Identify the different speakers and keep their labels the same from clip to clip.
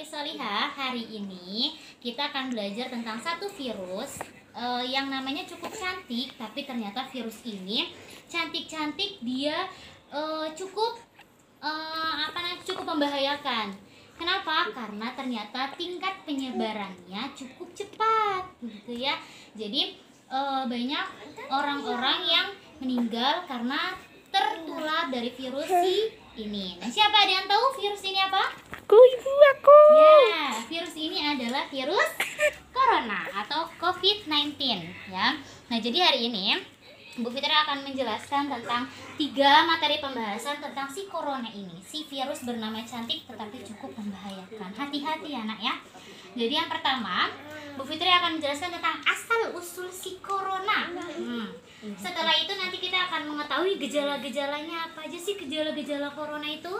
Speaker 1: Solihah, hari ini kita akan belajar tentang satu virus yang namanya cukup cantik, tapi ternyata virus ini cantik-cantik dia cukup membahayakan. Kenapa? Karena ternyata tingkat penyebarannya cukup cepat, gitu ya. Jadi banyak orang-orang yang meninggal karena tertular dari virus ini. Nah, siapa ada yang tahu virus ini apa?
Speaker 2: Aku.
Speaker 1: Ya, virus ini adalah virus corona atau COVID-19 ya. Nah, jadi hari ini Bu Fitri akan menjelaskan tentang 3 materi pembahasan tentang si corona ini. Si virus bernama cantik tetapi cukup membahayakan. Hati-hati ya, Nak ya. Jadi yang pertama, Bu Fitri akan menjelaskan tentang asal usul si corona. Setelah itu nanti kita akan mengetahui gejala-gejalanya, apa aja sih gejala-gejala corona itu.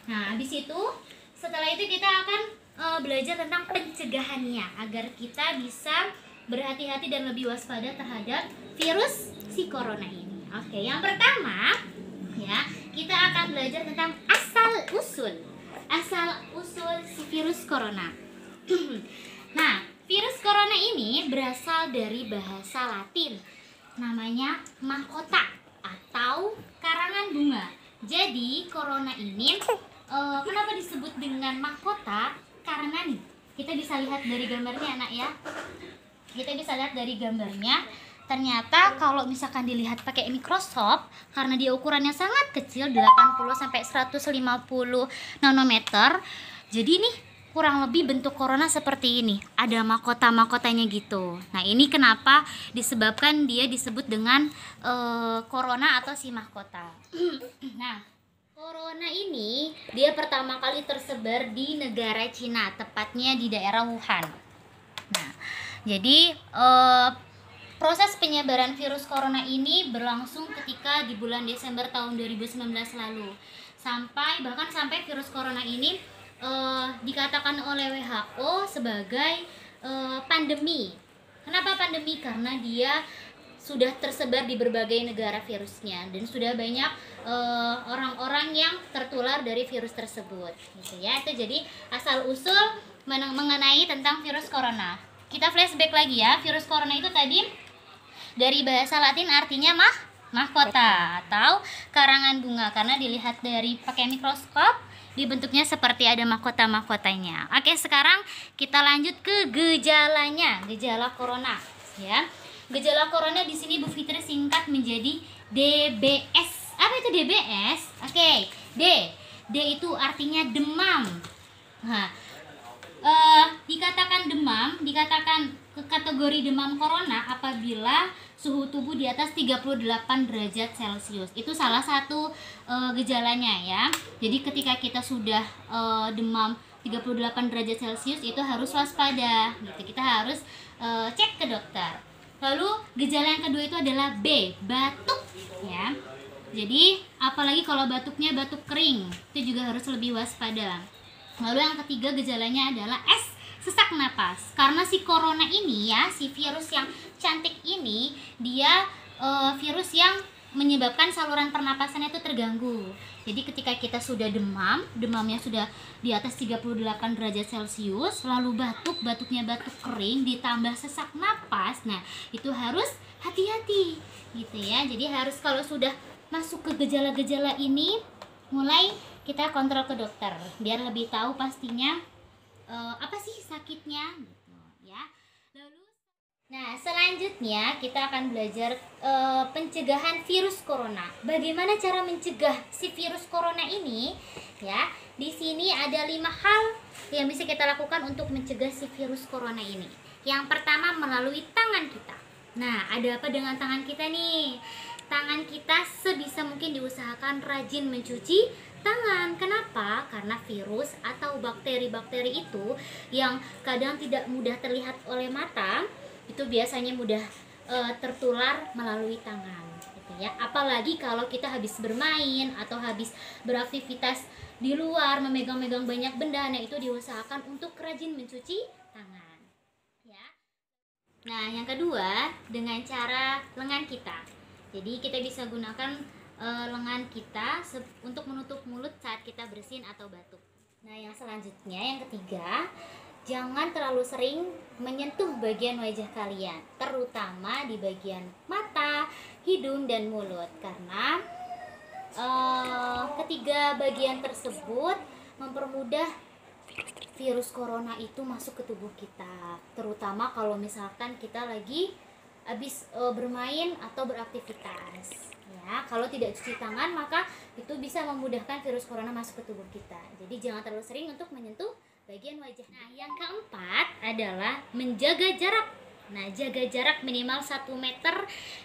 Speaker 1: Nah, habis itu setelah itu kita akan belajar tentang pencegahannya agar kita bisa berhati-hati dan lebih waspada terhadap virus si corona ini. Oke, yang pertama ya, kita akan belajar tentang asal usul si virus corona. Nah, virus corona ini berasal dari bahasa Latin, namanya mahkota atau karangan bunga. Jadi corona ini kenapa disebut dengan mahkota? Karena nih, kita bisa lihat dari gambarnya, Anak ya. Kita bisa lihat dari gambarnya. Ternyata kalau misalkan dilihat pakai mikroskop, karena dia ukurannya sangat kecil, 80 sampai 150 nanometer. Jadi nih kurang lebih bentuk corona seperti ini. Ada mahkota-mahkotanya gitu. Nah, ini kenapa disebabkan dia disebut dengan corona atau si mahkota. Nah, corona ini dia pertama kali tersebar di negara Cina, tepatnya di daerah Wuhan. Nah, jadi proses penyebaran virus corona ini berlangsung ketika di bulan Desember tahun 2019 lalu. Bahkan sampai virus corona ini dikatakan oleh WHO sebagai pandemi. Kenapa pandemi? Karena dia sudah tersebar di berbagai negara virusnya dan sudah banyak orang-orang yang tertular dari virus tersebut, gitu ya. Itu jadi asal usul mengenai tentang virus corona. Kita flashback lagi ya. Virus corona itu tadi dari bahasa Latin artinya mahkota atau karangan bunga, karena dilihat dari pakai mikroskop dibentuknya seperti ada mahkota-mahkotanya. Oke, sekarang kita lanjut ke gejalanya, gejala corona ya. Gejala corona di sini Bu Fitri singkat menjadi DBS. Apa itu DBS? Oke, D itu artinya demam. Nah, dikatakan ke kategori demam corona apabila suhu tubuh di atas 38 derajat Celcius. Itu salah satu gejalanya ya. Jadi ketika kita sudah demam 38 derajat Celcius itu harus waspada gitu. Kita harus cek ke dokter. Lalu gejala yang kedua itu adalah B, batuk ya. Jadi apalagi kalau batuknya batuk kering, itu juga harus lebih waspada. Lalu yang ketiga gejalanya adalah S, sesak napas. Karena si corona ini ya, si virus yang cantik ini, dia virus yang menyebabkan saluran pernapasannya itu terganggu. Jadi ketika kita sudah demamnya sudah di atas 38 derajat Celcius, lalu batuknya batuk kering ditambah sesak napas, nah itu harus hati-hati gitu ya. Jadi harus kalau sudah masuk ke gejala-gejala ini, mulai kita kontrol ke dokter biar lebih tahu pastinya apa sih sakitnya gitu ya. Nah, selanjutnya kita akan belajar pencegahan virus corona. Bagaimana cara mencegah si virus corona ini? Ya, di sini ada 5 hal yang bisa kita lakukan untuk mencegah si virus corona ini. Yang pertama melalui tangan kita. Nah, ada apa dengan tangan kita nih? Tangan kita sebisa mungkin diusahakan rajin mencuci tangan. Kenapa? Karena virus atau bakteri-bakteri itu yang kadang tidak mudah terlihat oleh mata, itu biasanya mudah tertular melalui tangan gitu ya. Apalagi kalau kita habis bermain atau habis beraktivitas di luar memegang-megang banyak benda, nah itu diusahakan untuk rajin mencuci tangan ya. Nah, yang kedua dengan cara lengan kita. Jadi kita bisa gunakan lengan kita untuk menutup mulut saat kita bersin atau batuk. Nah, yang selanjutnya, yang ketiga, jangan terlalu sering menyentuh bagian wajah kalian, terutama di bagian mata, hidung, dan mulut, karena ketiga bagian tersebut mempermudah virus corona itu masuk ke tubuh kita, terutama kalau misalkan kita lagi habis bermain atau beraktivitas. Ya, kalau tidak cuci tangan maka itu bisa memudahkan virus corona masuk ke tubuh kita. Jadi jangan terlalu sering untuk menyentuh bagian wajah. Nah, yang keempat adalah menjaga jarak. Nah, jaga jarak minimal 1 meter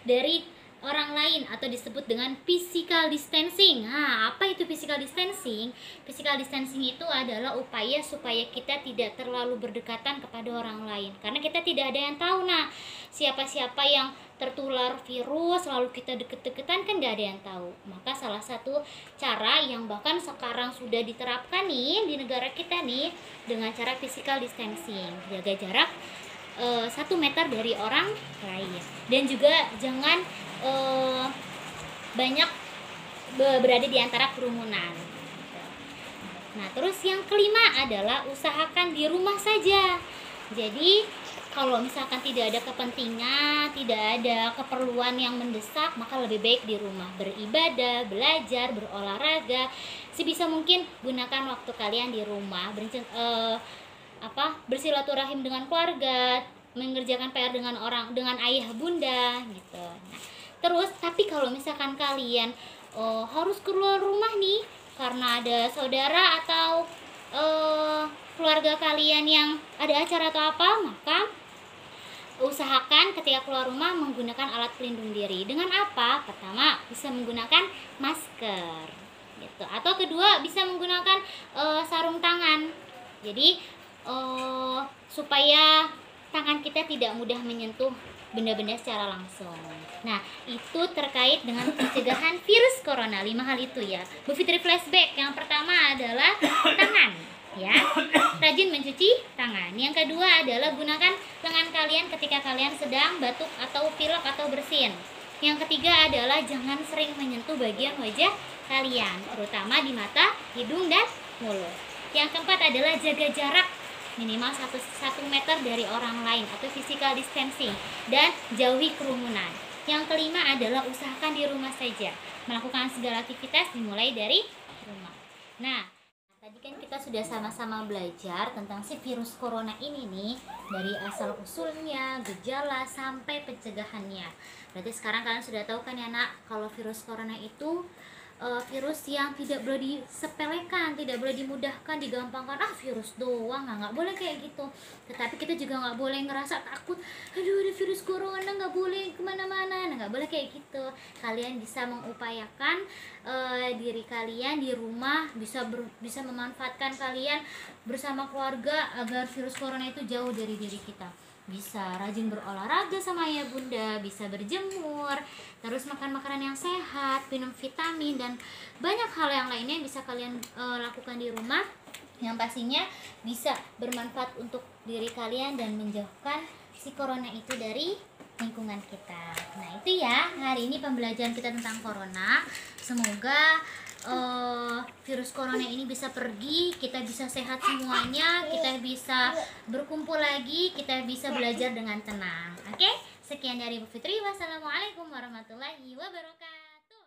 Speaker 1: dari orang lain atau disebut dengan physical distancing. Nah, apa itu physical distancing? Physical distancing itu adalah upaya supaya kita tidak terlalu berdekatan kepada orang lain. Karena kita tidak ada yang tahu, nah, siapa-siapa yang tertular virus lalu kita deket-deketan, kan nggak ada yang tahu. Maka salah satu cara yang bahkan sekarang sudah diterapkan nih di negara kita nih dengan cara physical distancing, jaga jarak 1 meter dari orang lain, dan juga jangan banyak berada di antara kerumunan. Nah, terus yang kelima adalah usahakan di rumah saja. Jadi kalau misalkan tidak ada kepentingan, tidak ada keperluan yang mendesak, maka lebih baik di rumah beribadah, belajar, berolahraga. Sebisa mungkin gunakan waktu kalian di rumah, bersilaturahim dengan keluarga, mengerjakan PR dengan ayah bunda gitu. Nah, terus tapi kalau misalkan kalian harus keluar rumah nih karena ada saudara atau keluarga kalian yang ada acara atau apa, maka usahakan ketika keluar rumah menggunakan alat pelindung diri. Dengan apa? Pertama, bisa menggunakan masker gitu, atau kedua bisa menggunakan sarung tangan. Jadi supaya tangan kita tidak mudah menyentuh benda-benda secara langsung. Nah, itu terkait dengan pencegahan virus corona. 5 hal itu ya. Bu Fitri flashback. Yang pertama adalah tangan, ya. Rajin mencuci tangan. Yang kedua adalah gunakan lengan kalian ketika kalian sedang batuk atau pilek atau bersin. Yang ketiga adalah jangan sering menyentuh bagian wajah kalian, terutama di mata, hidung, dan mulut. Yang keempat adalah jaga jarak minimal 1 meter dari orang lain atau physical distancing, dan jauhi kerumunan. Yang kelima adalah usahakan di rumah saja, melakukan segala aktivitas dimulai dari rumah. Nah, tadi kan kita sudah sama-sama belajar tentang si virus corona ini nih, dari asal usulnya, gejala, sampai pencegahannya. Berarti sekarang kalian sudah tahu kan ya nak, kalau virus corona itu virus yang tidak boleh disepelekan, tidak boleh dimudahkan, digampangkan, virus doang, nggak boleh kayak gitu. Tetapi kita juga nggak boleh ngerasa takut, aduh ada virus corona, nggak boleh kemana-mana. Nggak boleh kayak gitu. Kalian bisa mengupayakan diri kalian di rumah, bisa memanfaatkan kalian bersama keluarga agar virus corona itu jauh dari diri kita. Bisa rajin berolahraga sama ayah bunda, bisa berjemur, terus makan makanan yang sehat, minum vitamin, dan banyak hal yang lainnya yang bisa kalian lakukan di rumah, yang pastinya bisa bermanfaat untuk diri kalian dan menjauhkan si corona itu dari lingkungan kita. Nah, itu ya hari ini pembelajaran kita tentang corona. Semoga virus corona ini bisa pergi, kita bisa sehat semuanya, kita bisa berkumpul lagi, kita bisa belajar dengan tenang. Oke? Sekian dari Bu Fitri. Wassalamualaikum warahmatullahi wabarakatuh.